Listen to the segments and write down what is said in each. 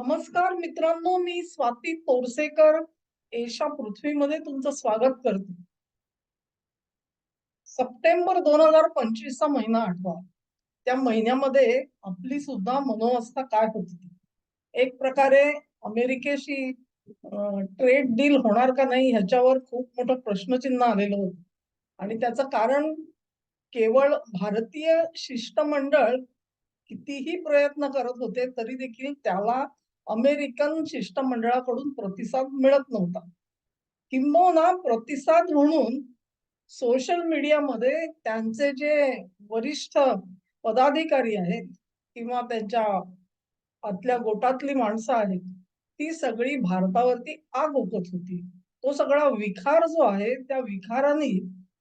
नमस्कार मित्रांनो, मी स्वाती तोरसेकर एशा पृथ्वीमध्ये तुमचं स्वागत करते. सप्टेंबर 2025 चा महिना आठवा. त्या महिन्यामध्ये आपली सुद्धा मनोवस्था काय होती ती. एक प्रकारे अमेरिकेशी ट्रेड डील होणार का नाही ह्याच्यावर खूप मोठं प्रश्नचिन्ह आलेलं होतं. आणि त्याचं कारण केवळ भारतीय शिष्टमंडळ कितीही प्रयत्न करत होते तरी देखील त्याला अमेरिकन शिष्टमंडळाकडून प्रतिसाद मिळत नव्हता. किंबहुना प्रतिसाद म्हणून सोशल मीडियामध्ये त्यांचे जे वरिष्ठ पदाधिकारी आहेत किंवा त्यांच्या आतल्या गोटातली माणसं आहेत, ती सगळी भारतावरती आग ओकत होती. तो सगळा विखार जो आहे, त्या विखाराने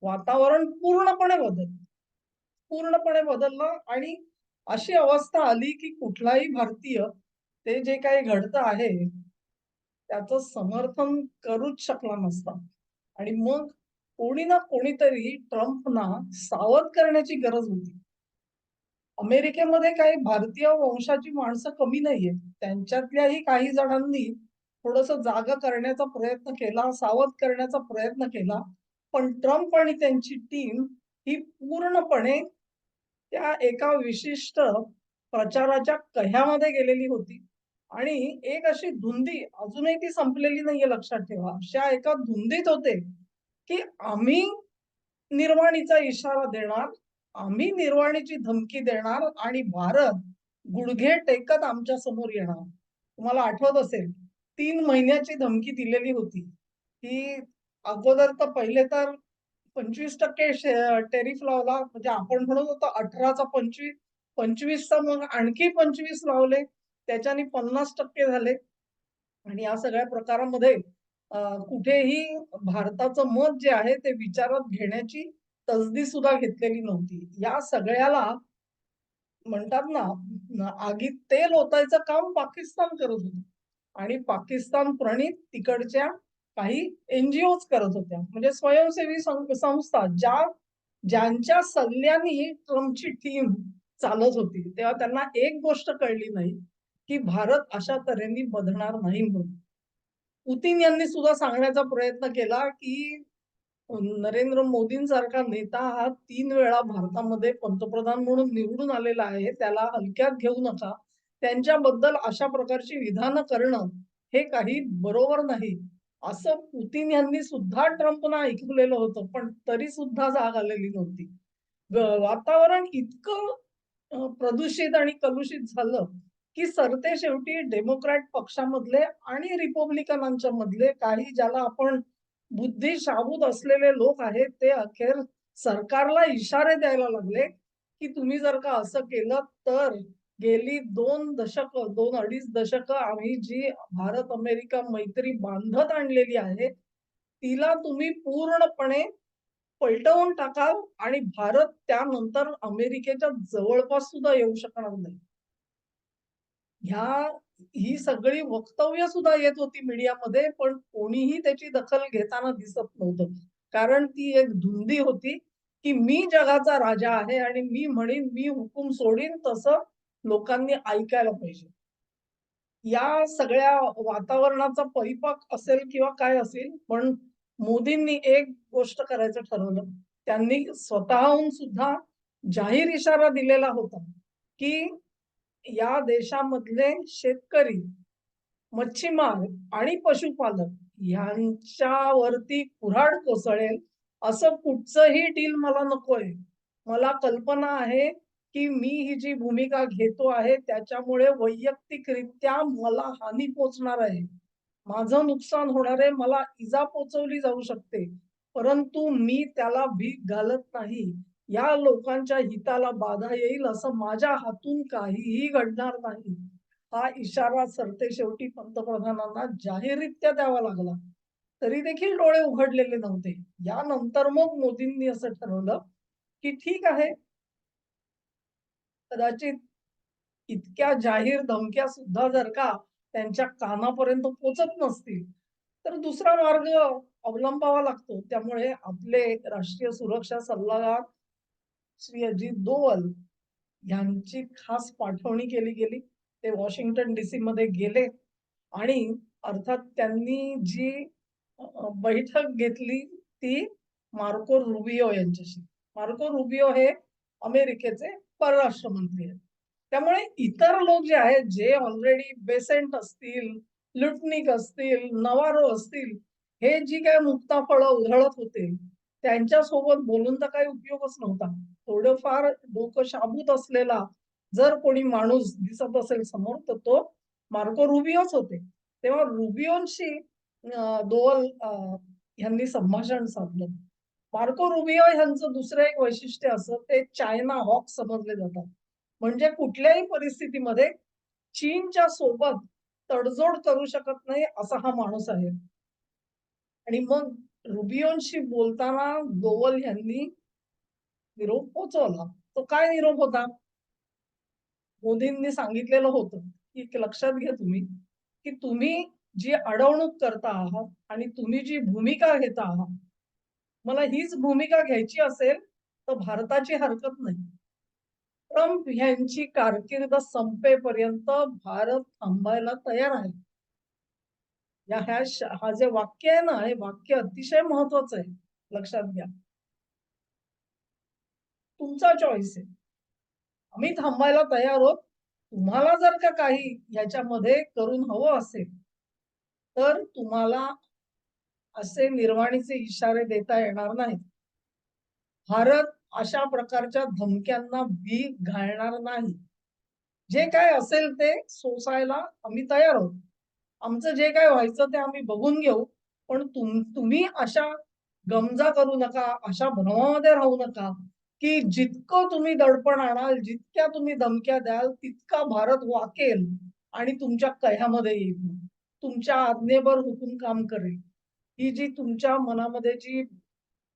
वातावरण पूर्णपणे बदललं आणि अशी अवस्था आली, की कुठलाही भारतीय ते जे काही घडतं आहे, त्याचं समर्थन करूच शकला नसता. आणि मग कोणी ना कोणीतरी ट्रम्पना सावध करण्याची गरज होती. अमेरिकेमध्ये काही भारतीय वंशाची माणसं कमी नाहीयेत. त्यांच्यातल्याही काही जणांनी थोडंसं जागं करण्याचा प्रयत्न केला, सावध करण्याचा प्रयत्न केला. पण ट्रम्प आणि त्यांची टीम ही पूर्णपणे त्या एका विशिष्ट प्रचाराच्या कह्यामध्ये गेलेली होती. आणि एक अशी धुंदी अजूनही ती संपलेली नाहीये, लक्षात ठेवा. अशा एका धुंदीत होते, की आम्ही निर्वाणीचा इशारा देणार, आम्ही निर्वाणीची धमकी देणार आणि भारत गुडघे टेकत आमच्या समोर येणार. तुम्हाला आठवत असेल 3 महिन्याची धमकी दिलेली होती, की अगोदर तर पहिले तर 25% टेरिफ लावला, म्हणजे आपण म्हणत होतो 18चा 25, 25चा मग आणखी 25 लावले, त्याच्याने 50% झाले. आणि या सगळ्या प्रकारामध्ये कुठेही भारताचं मत जे आहे ते विचारात घेण्याची तसदी सुद्धा घेतलेली नव्हती. या सगळ्याला म्हणतात ना, आगीत तेल ओतायचं काम पाकिस्तान करत होतं. आणि पाकिस्तान प्रणीत तिकडच्या काही एनजीओज करत होत्या. म्हणजे स्वयंसेवी संस्था ज्यांच्या सल्ल्याने ट्रम्पची टीम चालत होती. तेव्हा त्यांना एक गोष्ट कळली नाही, की भारत अशा तऱ्हेने बदलणार नाही म्हणून. पुतीन यांनी सुद्धा सांगण्याचा प्रयत्न केला, की नरेंद्र मोदींसारखा नेता हा 3 वेळा भारतामध्ये पंतप्रधान म्हणून निवडून आलेला आहे. त्याला हलक्यात घेऊ नका. त्यांच्याबद्दल अशा प्रकारची विधानं करणं हे काही बरोबर नाही. असं पुतीन यांनी सुद्धा ट्रम्पना ऐकवलेलं होतं. पण तरी सुद्धा जाग आलेली नव्हती. वातावरण इतकं प्रदूषित आणि कलुषित झालं, की सरते शेवटी डेमोक्रॅट पक्षामधले आणि रिपब्लिकनांच्या मधले काही ज्याला आपण बुद्धी शाबूत असलेले लोक आहेत, ते अखेर सरकारला इशारे द्यायला लागले, की तुम्ही जर का असं केलं तर गेली 2 दशकं, 2-2.5 दशकं आम्ही जी भारत अमेरिका मैत्री बांधत आणलेली आहे, तिला तुम्ही पूर्णपणे पलटवून टाकाल आणि भारत त्यानंतर अमेरिकेच्या जवळपास सुद्धा येऊ शकणार नाही. ह्या ही सगळी वक्तव्य सुद्धा येत होती मीडियामध्ये, पण कोणीही त्याची दखल घेताना दिसत नव्हतं. कारण ती एक धुंदी होती, की मी जगाचा राजा आहे आणि मी म्हणेन, मी हुकूम सोडीन तसं लोकांनी ऐकायला पाहिजे. या सगळ्या वातावरणाचा परिपाक असेल किंवा काय असेल, पण मोदींनी एक गोष्ट करायचं ठरवलं. त्यांनी स्वतःहून सुद्धा जाहीर इशारा दिलेला होता, की या देशामधले शेतकरी, मच्छीमार आणि पशुपालक यांच्यावरती कुऱ्हाड कोसळेल असं कुठचंही डील मला नकोय. मला कल्पना आहे, की मी ही जी भूमिका घेतो आहे त्याच्यामुळे वैयक्तिकरित्या मला हानी पोहोचणार आहे. माझं नुकसान होणार आहे, मला इजा पोहोचवली जाऊ शकते. परंतु मी त्याला भीक घालत नाही. या लोकांच्या हिताला बाधा येईल असं माझ्या हातून काहीही घडणार नाही. हा इशारा सरतेशेवटी पंतप्रधानांना जाहीररित्या द्यावा लागला. तरी देखील डोळे उघडलेले नव्हते. यानंतर मग मोदींनी असं ठरवलं, की ठीक आहे, कदाचित इतक्या जाहीर धमक्या सुद्धा जर का त्यांच्या कानापर्यंत पोहोचत नसतील, तर दुसरा मार्ग अवलंबावा लागतो. त्यामुळे आपले राष्ट्रीय सुरक्षा सल्लागार श्री अजित डोवल यांची खास पाठवणी केली गेली. ते वॉशिंग्टन DC मध्ये गेले आणि अर्थात त्यांनी जी बैठक घेतली ती मार्को रुबियो यांच्याशी. मार्को रुबियो हे अमेरिकेचे परराष्ट्र मंत्री आहेत. त्यामुळे इतर लोक जे आहेत, जे ऑलरेडी बेसेंट असतील, लुटनिक असतील, नवारो असतील, हे जी काही मुक्ताफळं उधळत होते, त्यांच्यासोबत बोलून तर काही उपयोगच नव्हता. थोडंफार डोकं शाबूत असलेला जर कोणी माणूस दिसत असेल समोर, तर तो मार्को रुबियोच होते. तेव्हा रुबियोंशी दोवल ह्यांनी संभाषण साधलं. मार्को रुबियो ह्यांचं दुसरं एक वैशिष्ट्य असं, ते चायना हॉक समजले जातात. म्हणजे कुठल्याही परिस्थितीमध्ये चीनच्या सोबत तडजोड करू शकत नाही असा हा माणूस आहे. आणि मग रुबियोंशी बोलताना दोवल यांनी निरोप पोहोचवला. तो काय निरोप होता? मोदींनी सांगितलेलं होतं, की लक्षात घ्या तुम्ही, की तुम्ही जी अडवणूक करता आहात आणि तुम्ही जी भूमिका घेता आहात, मला हीच भूमिका घ्यायची असेल, तर भारताची हरकत नाही. ट्रम्प यांची कारकीर्द संपेपर्यंत भारत थांबायला तयार आहे. हा जे वाक्य आहे ना, हे वाक्य अतिशय महत्वाचं आहे. लक्षात घ्या. तुमचा चॉईस आहे. आम्ही थांबायला तयार आहोत. तुम्हाला जर का काही ह्याच्यामध्ये करून हवं असेल, तर तुम्हाला असे निर्वाणीचे इशारे देता येणार नाहीत. भारत अशा प्रकारच्या धमक्यांना भीक घालणार नाही. जे काय असेल ते सोसायला आम्ही तयार आहोत. आमचं जे काय व्हायचं ते आम्ही बघून घेऊ. पण तुम्ही अशा गमजा करू नका, अशा भ्रमामध्ये राहू नका, की जितकं तुम्ही दडपण आणाल, जितक्या तुम्ही धमक्या द्याल, तितका भारत वाकेल आणि तुमच्या कह्यामध्ये येईल. तुमच्या आज्ञेवर हुकूम काम करेल. ही जी तुमच्या मनामध्ये जी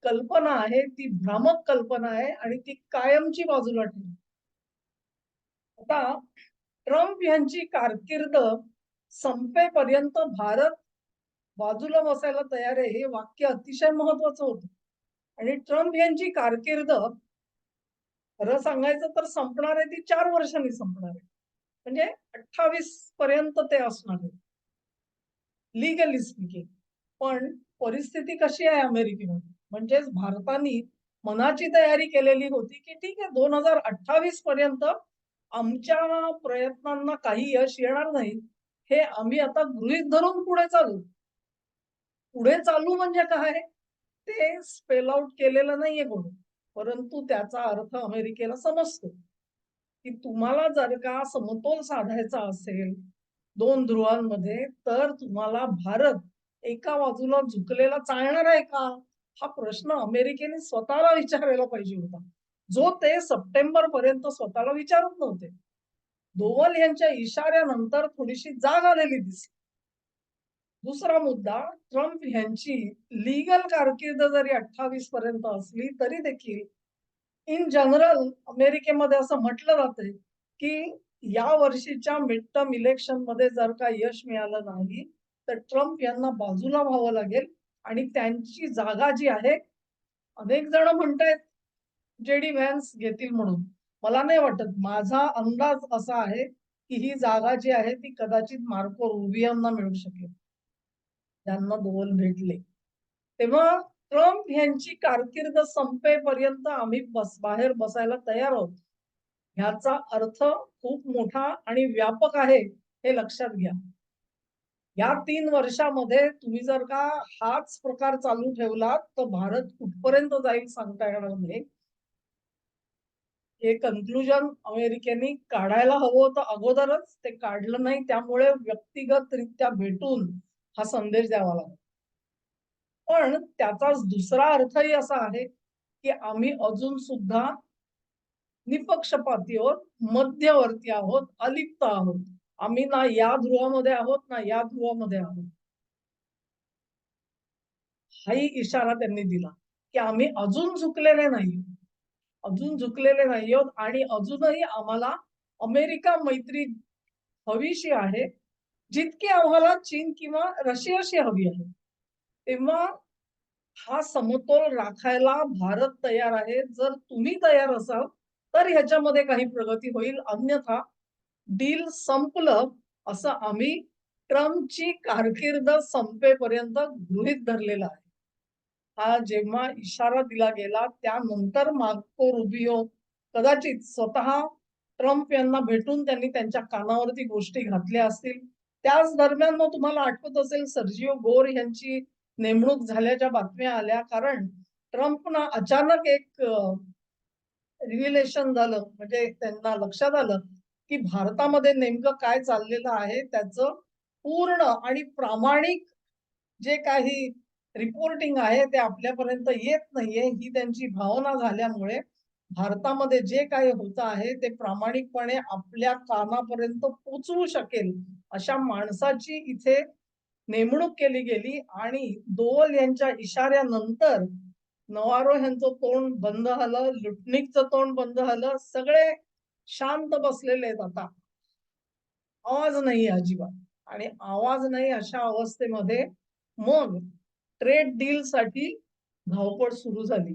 कल्पना आहे, ती भ्रामक कल्पना आहे आणि ती कायमची बाजूला ठेवा. आता ट्रम्प यांची कारकीर्द संपेपर्यंत भारत बाजूला बसायला तयार आहे, हे वाक्य अतिशय महत्वाचं होतं. आणि ट्रम्प यांची कारकीर्द खरं सांगायचं तर संपणार आहे ती 4 वर्षांनी संपणार आहे. म्हणजे 28 पर्यंत ते असणार आहे. Legally speaking. पण परिस्थिती कशी आहे अमेरिकेमध्ये? म्हणजेच भारताने मनाची तयारी केलेली होती, की ठीक आहे 2028 पर्यंत आमच्या प्रयत्नांना काही यश येणार नाही. हे आम्ही आता गृहीत धरून पुढे चालू. पुढे चालू म्हणजे काय? ते स्पेल आउट केलेलं नाहीये कोणी. परंतु त्याचा अर्थ अमेरिकेला समजतो, की तुम्हाला जर का समतोल साधायचा असेल 2 ध्रुवांमध्ये, तर तुम्हाला भारत एका बाजूला झुकलेला चालणार आहे का? हा प्रश्न अमेरिकेने स्वतःला विचारायला पाहिजे होता. जो ते सप्टेंबर पर्यंत स्वतःला विचारत नव्हते. दोवल यांच्या इशाऱ्यानंतर थोडीशी जाग आलेली दिसली. दुसरा मुद्दा, ट्रम्प यांची लीगल कारकीर्द जरी 28 पर्यंत असली तरी देखील इन जनरल अमेरिकेमध्ये असं म्हटलं जातंय, की या वर्षीच्या मिड टर्म इलेक्शन मध्ये जर का यश मिळालं नाही, तर ट्रम्प यांना बाजूला व्हावं लागेल आणि त्यांची जागा जी आहे, अनेक जण म्हणतायत JD व्हॅन्स घेतील म्हणून. मला नाही वाटत. माझा अंदाज असा आहे, की ही जागा जी आहे ती कदाचित मार्को रुबियोंना मिळू शकेल. त्यांना दोन भेटले. तेव्हा ट्रम्प यांची कारकीर्द संपेपर्यंत आम्ही बाहेर बसायला तयार आहोत. ह्याचा अर्थ खूप मोठा आणि व्यापक आहे, हे लक्षात घ्या. या 3 वर्षामध्ये तुम्ही जर का हाच प्रकार चालू ठेवलात, तर भारत कुठपर्यंत जाईल सांगता येणार नाही. हे कन्क्लुजन अमेरिकेने काढायला हवं होतं अगोदरच, ते काढलं नाही. त्यामुळे व्यक्तिगतरित्या भेटून हा संदेश द्यावा लागला. पण त्याचाच दुसरा अर्थही असा आहे, की आम्ही अजून सुद्धा निपक्षपाती आहोत, मध्यवर्ती आहोत, अलिप्त आहोत. आम्ही ना या ध्रुवामध्ये आहोत, ना या ध्रुवामध्ये आहोत. हाही इशारा त्यांनी दिला, की आम्ही अजून झुकलेले नाही. अजून झुकलेले नाही आहोत आणि अजूनही आम्हाला अमेरिका मैत्री हवीशी आहे, जितकी आम्हाला चीन किंवा रशियाशी हवी आहे. तेव्हा हा समतोल राखायला भारत तयार आहे. जर तुम्ही तयार असाल, तर ह्याच्यामध्ये काही प्रगती होईल. अन्यथा डील संपलं असं आम्ही ट्रम्पची कारकीर्द संपेपर्यंत गृहीत धरलेलं आहे. हा जेव्हा इशारा दिला गेला त्यानंतर मार्को रुबियो कदाचित स्वतः ट्रम्प यांना भेटून त्यांनी त्यांच्या कानावरती गोष्टी घातल्या असतील. त्याच दरम्यान मग तुम्हाला आठवत असेल सर्जिओ गोर यांची नेमणूक झाल्याच्या बातम्या आल्या. कारण ट्रम्पना अचानक एक रिव्हिलेशन झालं, म्हणजे त्यांना लक्षात आलं की भारतामध्ये नेमकं काय चाललेलं आहे त्याचं पूर्ण आणि प्रामाणिक जे काही रिपोर्टिंग आहे ते आपल्यापर्यंत येत नाहीये, ही त्यांची भावना झाल्यामुळे भारतामध्ये जे काही होत आहे ते प्रामाणिकपणे आपल्या कानापर्यंत पोचवू शकेल अशा माणसाची इथे नेमणूक केली गेली. आणि दोवल यांच्या इशाऱ्यानंतर नवारो यांचं तोंड बंद झालं, लुटनिकचं तोंड बंद झालं, सगळे शांत बसलेले आहेत आता. आवाज नाही अजिबात. आणि आवाज नाही अशा अवस्थेमध्ये मग ट्रेड डील साठी धावपळ सुरू झाली.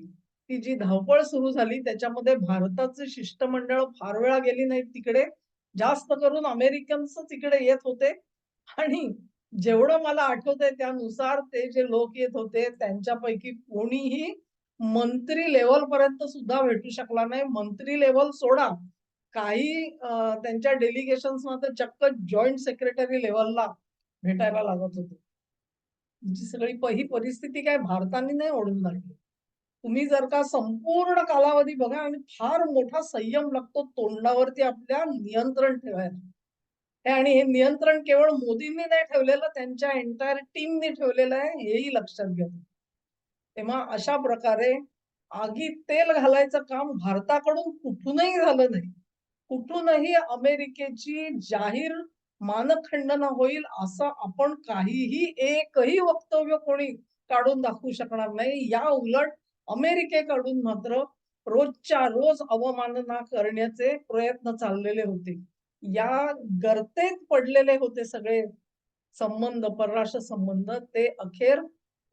ती जी धावपळ सुरू झाली त्याच्यामध्ये भारताचे शिष्टमंडळ फार वेळा गेली नाहीत तिकडे. जास्त करून अमेरिकन्स तिकडे येत होते. आणि जेवढं मला आठवतंय त्यानुसार ते जे लोक येत होते त्यांच्यापैकी कोणीही मंत्री लेवल पर्यंत सुद्धा भेटू शकला नाही. मंत्री लेवल सोडा, काही त्यांच्या डेलिगेशन्सना तर चक्क जॉईंट सेक्रेटरी लेवलला भेटायला लागत होते. ही सगळी ही परिस्थिती काय भारताने नाही ओढून काढली. तुम्ही जर का संपूर्ण कालावधी बघा आणि फार मोठा संयम लागतो तोंडावरती आपल्या नियंत्रण ठेवायला. आणि हे नियंत्रण केवळ मोदींनी नाही ठेवलेलं, त्यांच्या एंटायर टीमने ठेवलेलं आहे, हेही लक्षात घ्या. तेव्हा अशा प्रकारे आगीत तेल घालायचं काम भारताकडून कुठूनही झालं नाही. कुठूनही अमेरिकेची जाहीर मानखंडन होईल असं आपण काहीही एकही वक्तव्य कोणी काढून दाखवू शकणार नाही. या उलट अमेरिकेकडून मात्र रोजच्या रोज अवमानना करण्याचे प्रयत्न चाललेले होते. या गर्तेत पडलेले होते सगळे संबंध, परराष्ट्र संबंध. ते अखेर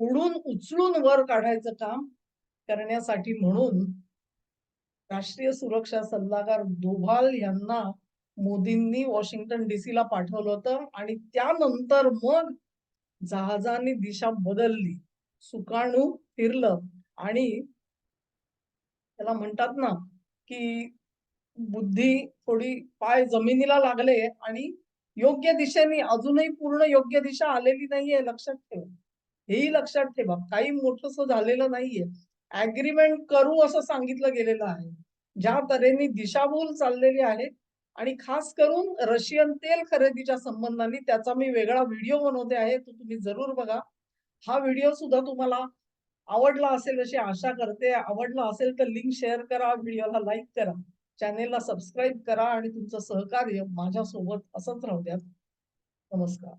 पुढून उचलून वर काढायचं काम करण्यासाठी म्हणून राष्ट्रीय सुरक्षा सल्लागार डोभाल यांना मोदींनी वॉशिंग्टन डीसीला पाठवलं होतं. आणि त्यानंतर मग जहाजाने दिशा बदलली, सुकाणू फिरलं आणि त्याला म्हणतात ना की बुद्धी थोडी पाय जमिनीला लागले आणि योग्य दिशेने अजूनही पूर्ण योग्य दिशा आलेली नाहीये, लक्षात ठेवा. हेही लक्षात ठेवा, काही मोठंसं झालेलं नाहीये. अग्रीमेंट करू असं सांगितलं गेलेलं आहे. ज्या तऱ्हेने दिशाभूल चाललेली आहे आणि खास करून रशियन तेल खरेदीच्या संबंधाने त्याचा मी वेगळा व्हिडिओ बनवते आहे, तो तुम्ही जरूर बघा. हा व्हिडिओ सुद्धा तुम्हाला आवडला असेल अशी आशा करते. आवडला असेल तर लिंक शेअर करा, व्हिडिओला लाईक करा, चॅनेलला सबस्क्राईब करा आणि तुमचं सहकार्य माझ्यासोबत असंच राहू द्या. नमस्कार.